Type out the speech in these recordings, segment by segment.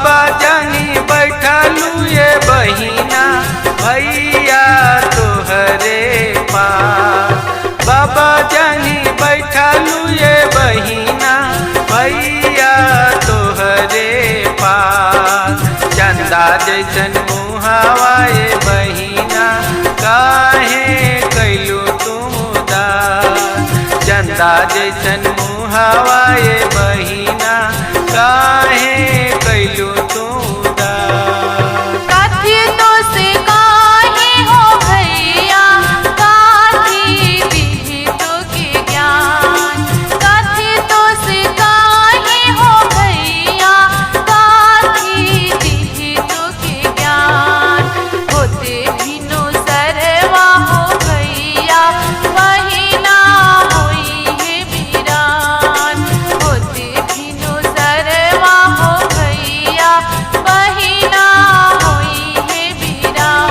बाबा जानी बैठलू ये बहिना भैया तोहरे पास। बाबा जानी बैठलू ये बहिना भैया तोहरे पास। चंदा जैसन मुहावा ये बहिना काहे कैलू तुम उदास। चंदा जैसन मुहावा ये बहिना काहे कैलू तुम उदास। कथी तो से काहे हो भैया काथी दीही तो के ज्ञान। कथी तो से काहे हो भैया काथी दीही तो के ज्ञान। होते भिनो सरवा हो भैया बहिना होई है वीरान। होते भिनो सरवा हो भैया बहिना होई है वीरान।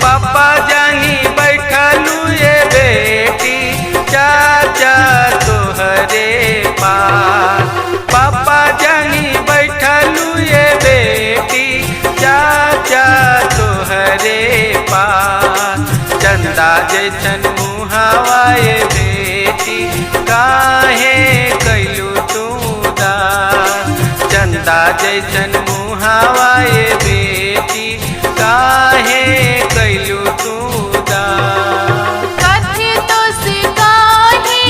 पापा जानी बैठलू ये बेटी चाचा तोहरे पास। पापा जानी बैठलू ये बेटी चाचा तोहरे पास। चंदा जैसन मुहावा ये बेटी काहे कैलू तुम उदास। चंदा जैसन मुहावा ये बेटी काहे कैलू तुम उदास। कथी तो से काहे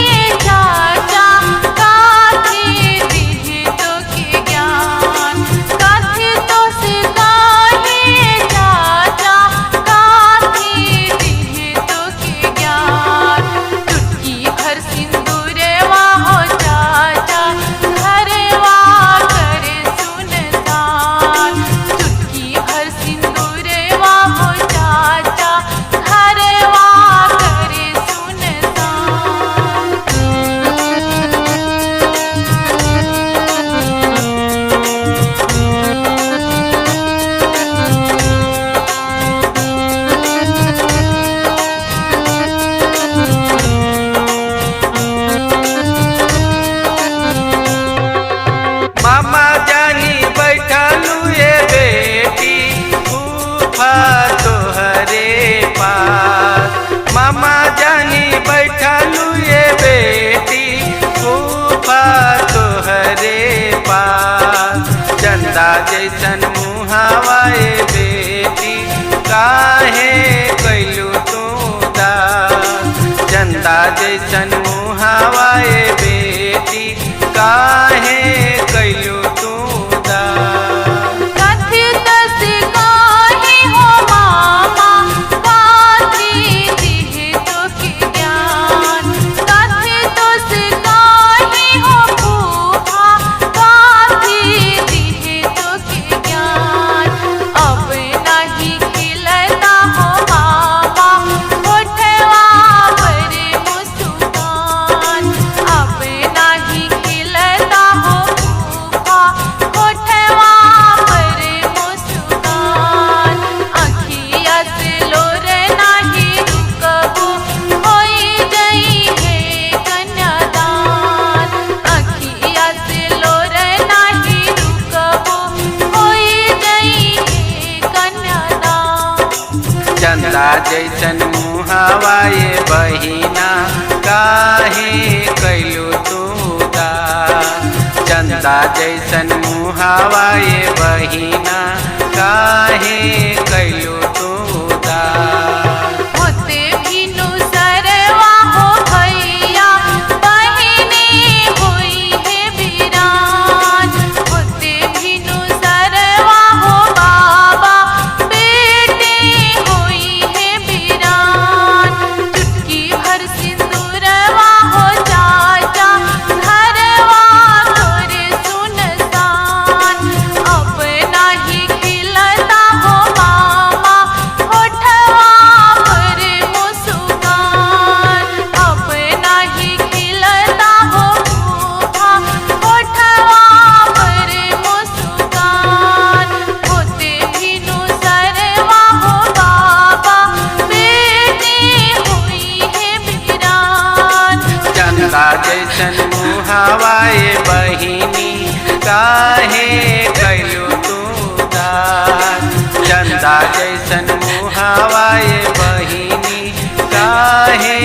चाचा काथी दीही तो के ज्ञान। कथी तो से काहे चाचा काथी दीही तो के ज्ञान। चुटकी भर सिंदूरवा हो चाचा घरवा करे सुनसान। चुटकी भर सिंदूरवा हो चाचा घरवा करे सुनसान। मामा जानी बैठलू ये बेटी फूफा तोहरे पास। मामा जानी बैठलू ये बेटी फूफा तोहरे पास। चंदा जैसन मुहावा ये बेटी काहे कैलू तुम उदास। चंदा जैसन मुहावा ये बेटी काहे कैलू तुम उदास। कथी तो से काहे हो मामा काथी दीही तो के ज्ञान। कथी तो से काहे हो फूफा काथी दीही तो के ज्ञान। अब नहीं खिलता हो मामा होठवा पर मुस्कान। अब नहीं खिलता हो फूफा होठवा पर मुस्कान। अखिया से लोरे नाही रुकबू होई गई है कन्यादान। अखिया से लोरे नाही रुकबू होई गई है कन्यादान। चंदा जैसन मुहावा ये बहिना काहे कैलू तुम उदास। चंदा जैसन मुहावा ये बहिना काहे कैलू तुम उदास। होते भिनु सरवा हो भैया बहिनी होई है वीरान। होते भिनु सरवा हो बाबा बेटी होई है वीरान। चुटकी भर सिंदूरवा हो चाचा घरवा करे सुनसान। अब नहीं खिलता हो मामा मुहावाए बहिनी काहे कैलू तू दास। चंदा जैसन मुहावाए बहिनी काहे